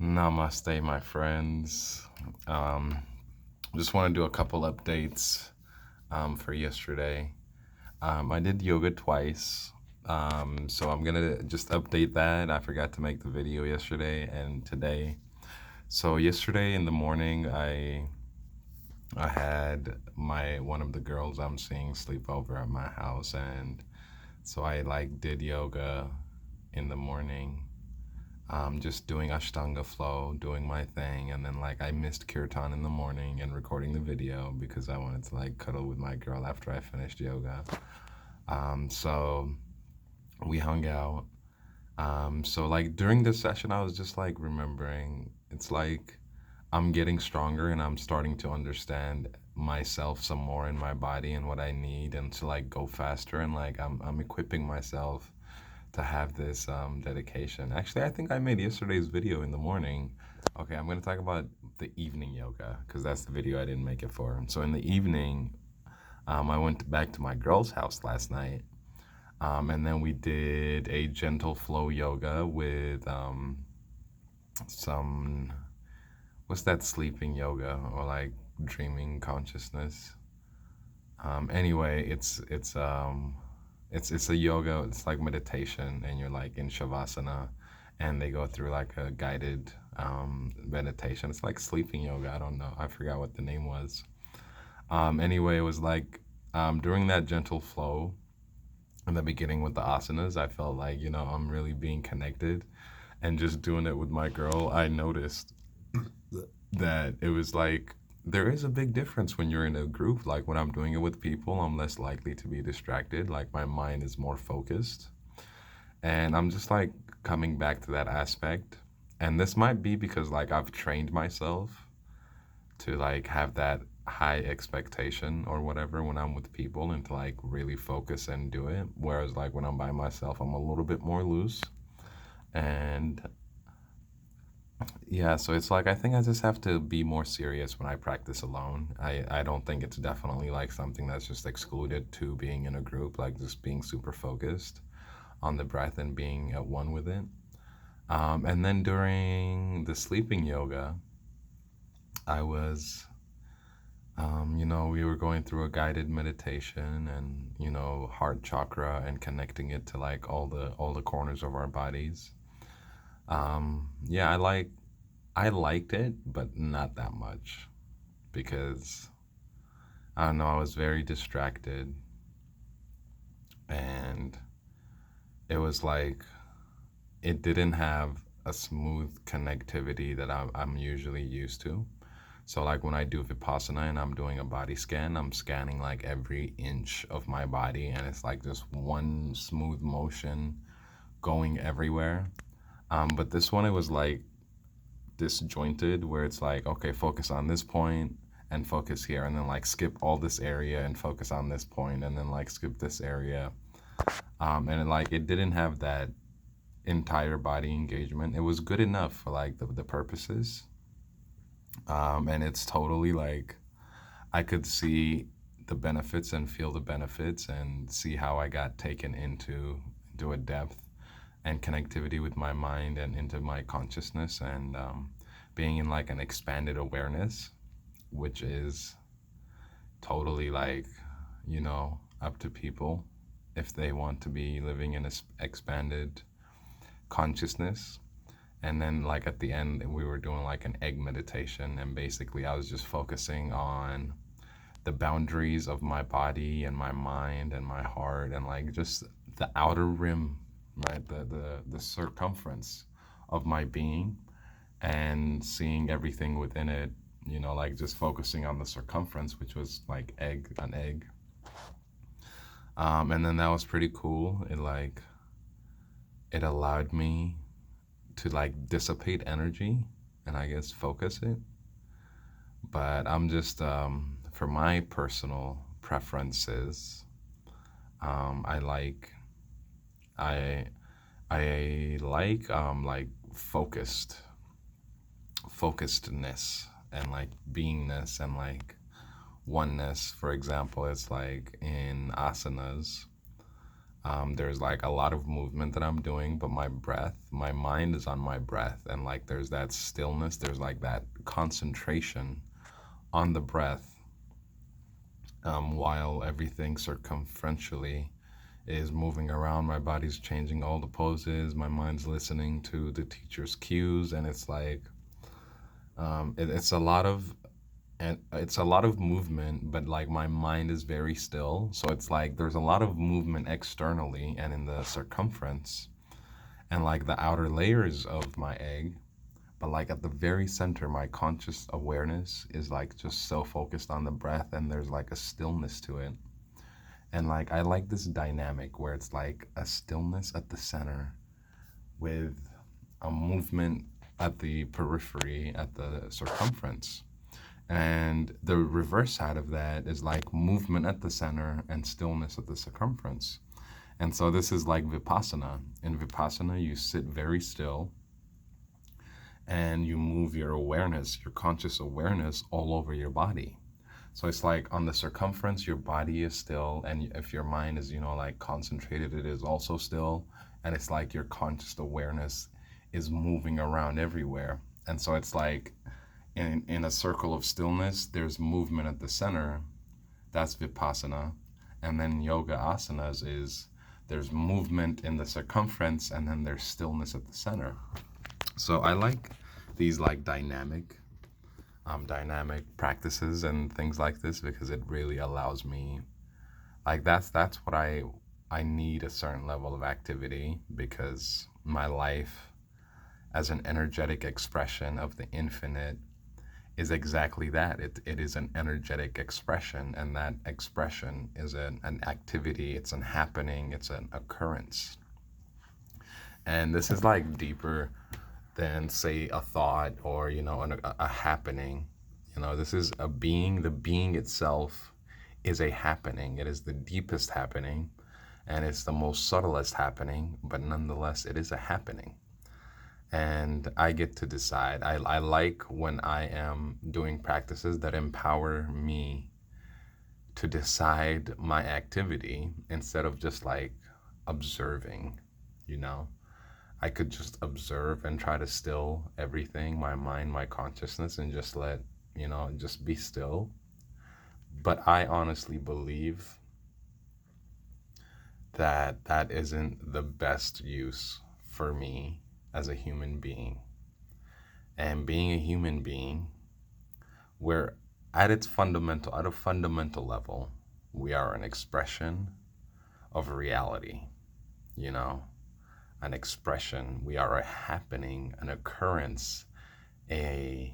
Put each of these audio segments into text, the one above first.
Namaste, my friends. Um, just want to do a couple updates for yesterday. I did yoga twice, so I'm gonna just update that. I forgot to make the video yesterday and today. So yesterday in the morning, I had my one of the girls I'm seeing sleep over at my house, and so I like did yoga in the morning, just doing Ashtanga flow, doing my thing, and then like I missed kirtan in the morning and recording the video because I wanted to like cuddle with my girl after I finished yoga. So we hung out. So like during this session, I was just like remembering it's like I'm getting stronger and I'm starting to understand myself some more in my body and what I need and to like go faster and like I'm equipping myself to have this dedication. Actually, I think I made yesterday's video in the morning. Okay, I'm going to talk about the evening yoga because that's the video I didn't make it for. So in the evening, I went back to my girl's house last night, and then we did a gentle flow yoga with some what's that sleeping yoga or like dreaming consciousness. Anyway, it's a yoga. It's like meditation, and you're like in shavasana, and they go through like a guided meditation. It's like sleeping yoga. I don't know. I forgot what the name was. Anyway, it was like during that gentle flow in the beginning with the asanas, I felt like I'm really being connected, and just doing it with my girl, I noticed that it was like there is a big difference when you're in a group. Like when I'm doing it with people, I'm less likely to be distracted. Like my mind is more focused. And I'm just like coming back to that aspect. And this might be because like I've trained myself to like have that high expectation or whatever when I'm with people and to like really focus and do it. Whereas like when I'm by myself, I'm a little bit more loose. And yeah, so it's like I think I just have to be more serious when I practice alone. I don't think it's definitely like something that's just excluded to being in a group, like just being super focused on the breath and being at one with it. And then during the sleeping yoga, I was, we were going through a guided meditation and, heart chakra and connecting it to like all the corners of our bodies. Yeah, I liked it, but not that much because I don't know, I was very distracted and it was like it didn't have a smooth connectivity that I'm usually used to. So like when I do Vipassana and I'm doing a body scan, I'm scanning like every inch of my body and it's like just one smooth motion going everywhere. But this one, it was like disjointed where it's like, okay, focus on this point and focus here, and then like skip all this area and focus on this point, and then like skip this area. And it didn't have that entire body engagement. It was good enough for like the purposes. And it's totally like I could see the benefits and feel the benefits and see how I got taken into a depth and connectivity with my mind and into my consciousness and being in like an expanded awareness, which is totally like, up to people if they want to be living in an expanded consciousness. And then, like, at the end, we were doing like an egg meditation, and basically, I was just focusing on the boundaries of my body and my mind and my heart, and like just the outer rim, right? The circumference of my being, and seeing everything within it, like just focusing on the circumference, which was like an egg. And then that was pretty cool. It allowed me to like dissipate energy and I guess focus it. But I'm just for my personal preferences, I I like focusedness and like beingness and like oneness. For example, it's like in asanas. There's like a lot of movement that I'm doing, but my mind is on my breath. And like there's that stillness, there's like that concentration on the breath, while everything circumferentially is moving around. My body's changing all the poses. My mind's listening to the teacher's cues. And it's like, it's a lot of and it's a lot of movement, but like my mind is very still. So it's like there's a lot of movement externally and in the circumference and like the outer layers of my egg. But like at the very center, my conscious awareness is like just so focused on the breath, and there's like a stillness to it. And like I like this dynamic where it's like a stillness at the center with a movement at the periphery, at the circumference. And the reverse side of that is like movement at the center and stillness at the circumference. And so this is like Vipassana. In Vipassana, you sit very still and you move your awareness, your conscious awareness all over your body. So it's like on the circumference, your body is still. And if your mind is, like concentrated, it is also still. And it's like your conscious awareness is moving around everywhere. And so it's like in a circle of stillness, there's movement at the center. That's Vipassana. And then yoga asanas is there's movement in the circumference and then there's stillness at the center. So I like these like dynamic practices and things like this because it really allows me, like that's what I need, a certain level of activity, because my life as an energetic expression of the infinite is exactly that. It is an energetic expression, and that expression is an activity, it's an happening, it's an occurrence. And this is like deeper than, say, a thought or, a happening. This is a being. The being itself is a happening. It is the deepest happening, and it's the most subtlest happening, but nonetheless, it is a happening. And I get to decide. I like when I am doing practices that empower me to decide my activity instead of just like observing, you know? I could just observe and try to still everything, my mind, my consciousness, and just let, just be still. But I honestly believe that that isn't the best use for me as a human being. And being a human being, we're at a fundamental level, we are an expression of reality, you know, an expression. We are a happening, an occurrence, a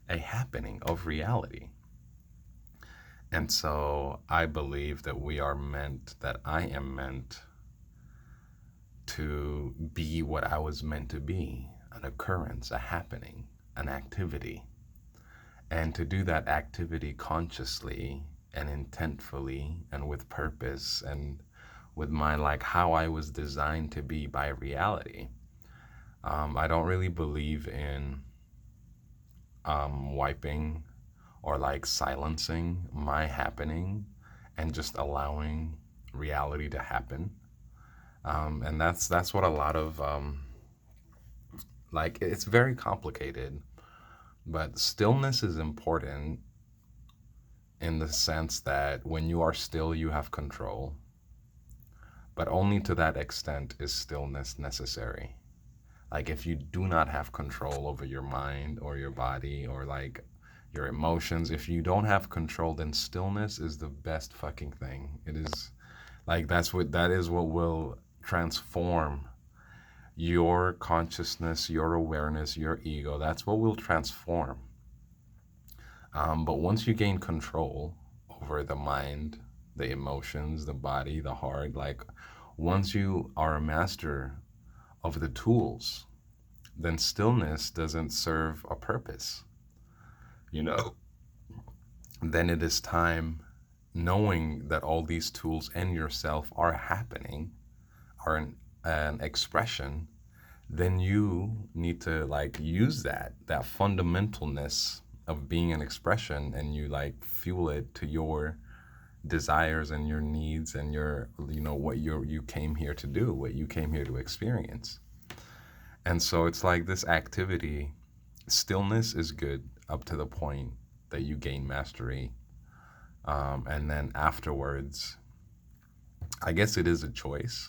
a happening of reality. And so I believe that I am meant to be what I was meant to be, an occurrence, a happening, an activity. And to do that activity consciously and intentfully and with purpose and with my, like, how I was designed to be by reality. I don't really believe in wiping or like silencing my happening and just allowing reality to happen. And that's what a lot of like, it's very complicated, but stillness is important in the sense that when you are still, you have control, but only to that extent is stillness necessary. Like if you do not have control over your mind or your body or like your emotions, if you don't have control, then stillness is the best fucking thing. It is like that is what will transform your consciousness, your awareness, your ego. That's what will transform. But once you gain control over the mind, the emotions, the body, the heart, like once you are a master of the tools, then stillness doesn't serve a purpose. You know, then it is time, knowing that all these tools and yourself are happening, are an expression, then you need to like use that fundamentalness of being an expression, and you like fuel it to your desires and your needs and your, what you came here to do, what you came here to experience. And so it's like this activity, stillness is good up to the point that you gain mastery. And then afterwards, I guess it is a choice.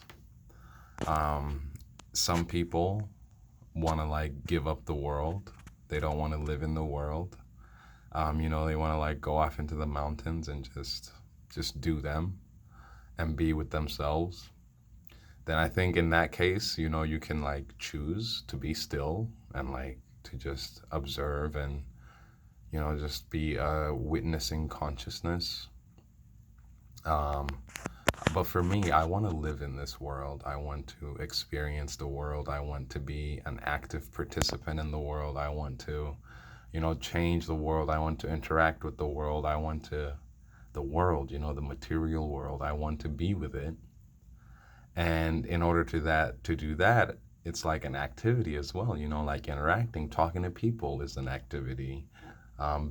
Um, some people want to like give up the world. They don't want to live in the world. They want to like go off into the mountains and just do them and be with themselves. Then I think in that case, you can like choose to be still and like to just observe and just be witnessing consciousness. Um, but for me, I want to live in this world. I want to experience the world. I want to be an active participant in the world. I want to, change the world. I want to interact with the world. I want to, the world, the material world. I want to be with it. And in order to do that, it's like an activity as well, like interacting, talking to people is an activity.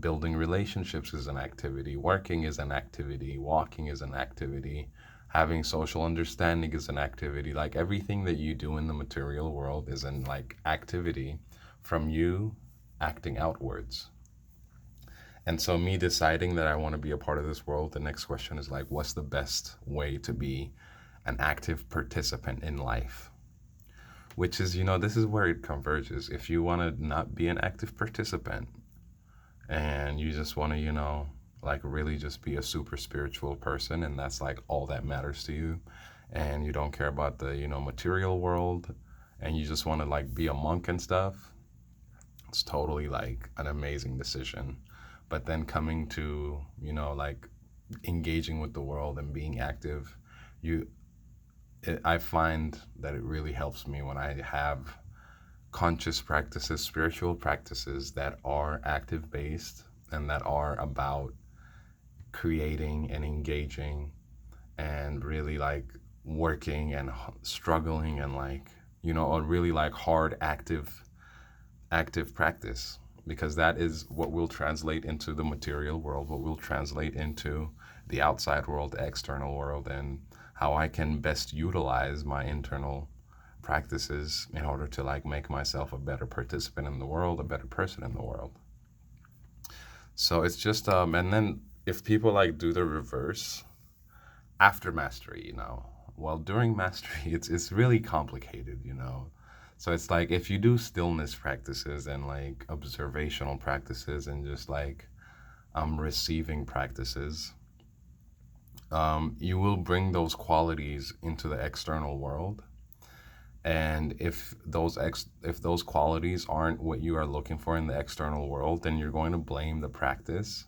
Building relationships is an activity. Working is an activity. Walking is an activity. Having social understanding is an activity. Like everything that you do in the material world is an like activity from you acting outwards. And so me deciding that I want to be a part of this world, the next question is like, what's the best way to be an active participant in life? Which is, this is where it converges. If you want to not be an active participant, and you just want to, like really just be a super spiritual person, and that's like all that matters to you, and you don't care about the, material world, and you just want to like be a monk and stuff, it's totally like an amazing decision. But then coming to, like engaging with the world and being active, you, I find that it really helps me when I have conscious practices, spiritual practices that are active based and that are about creating and engaging and really like working and struggling and like, a really like hard active practice, because that is what will translate into the material world, what will translate into the outside world, the external world, and how I can best utilize my internal practices in order to like make myself a better participant in the world, a better person in the world. So it's just and then if people like do the reverse after mastery, well, during mastery it's really complicated. So it's like if you do stillness practices and like observational practices and just like receiving practices, you will bring those qualities into the external world. And if those qualities aren't what you are looking for in the external world, then you're going to blame the practice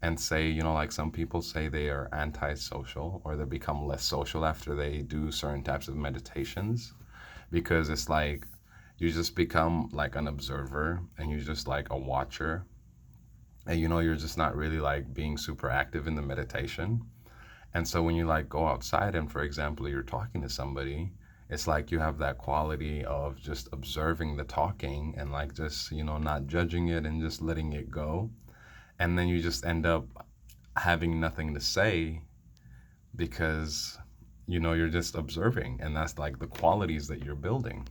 and say, like some people say they are antisocial or they become less social after they do certain types of meditations, because it's like you just become like an observer and you're just like a watcher, and you're just not really like being super active in the meditation. And so when you like go outside and, for example, you're talking to somebody, it's like you have that quality of just observing the talking and like just, not judging it and just letting it go. And then you just end up having nothing to say because, you're just observing, and that's like the qualities that you're building.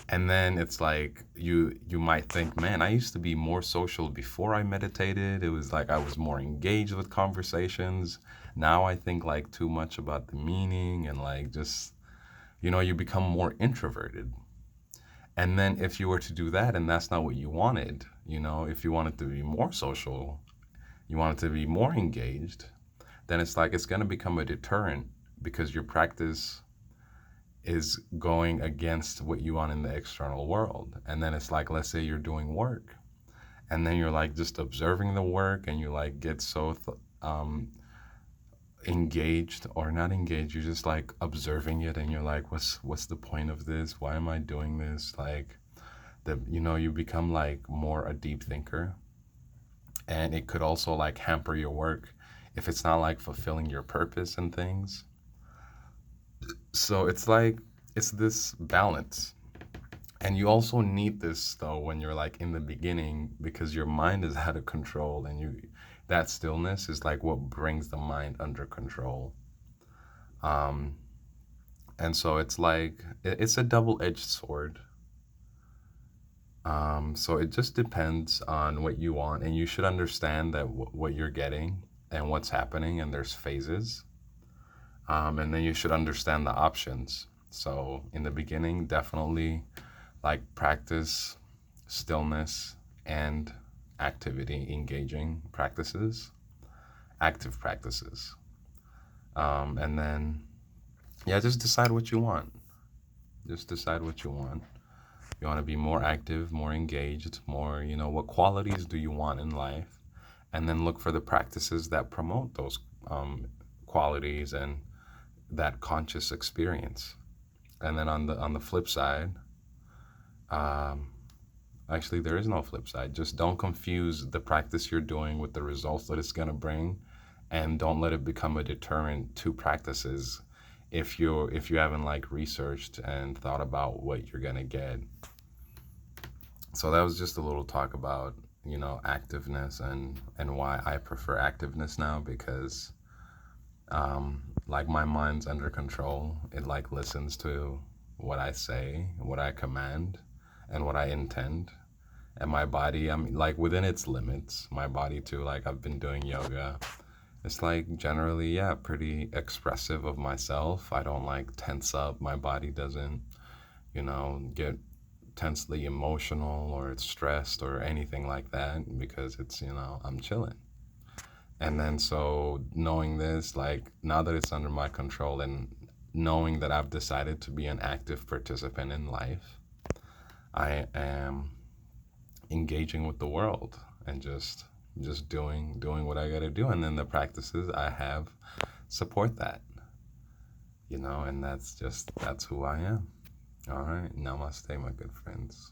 And then it's like you might think, man, I used to be more social before I meditated. It was like I was more engaged with conversations. Now I think like too much about the meaning and like just, you become more introverted. And then if you were to do that and that's not what you wanted, if you wanted to be more social, you wanted to be more engaged, then it's like it's going to become a deterrent because your practice is going against what you want in the external world. And then it's like, let's say you're doing work and then you're like just observing the work and you like get so engaged or not engaged, you're just like observing it and you're like, what's the point of this? Why am I doing this? Like you become like more a deep thinker, and it could also like hamper your work if it's not like fulfilling your purpose and things. So it's like it's this balance. And you also need this though when you're like in the beginning, because your mind is out of control and That stillness is like what brings the mind under control. Um, and so it's like it's a double-edged sword. So it just depends on what you want, and you should understand that what you're getting and what's happening, and there's phases. And then you should understand the options. So in the beginning, definitely like practice stillness and activity, engaging practices, active practices. And then, yeah, just decide what you want. Just decide what you want. You want to be more active, more engaged, more, what qualities do you want in life? And then look for the practices that promote those qualities and that conscious experience. And then on the flip side, um, actually, there is no flip side. Just don't confuse the practice you're doing with the results that it's going to bring, and don't let it become a deterrent to practices if you haven't like researched and thought about what you're going to get. So that was just a little talk about, activeness and why I prefer activeness now, because like my mind's under control. It like listens to what I say, what I command, and what I intend. And my body, I'm like within its limits. My body too. Like I've been doing yoga. It's like generally, yeah, pretty expressive of myself. I don't like tense up. My body doesn't, get tensely emotional or it's stressed or anything like that, because it's, I'm chilling. And then so knowing this, like now that it's under my control and knowing that I've decided to be an active participant in life, I am engaging with the world and just doing what I got to do, and then the practices I have support that, and that's who I am. All right, namaste, my good friends.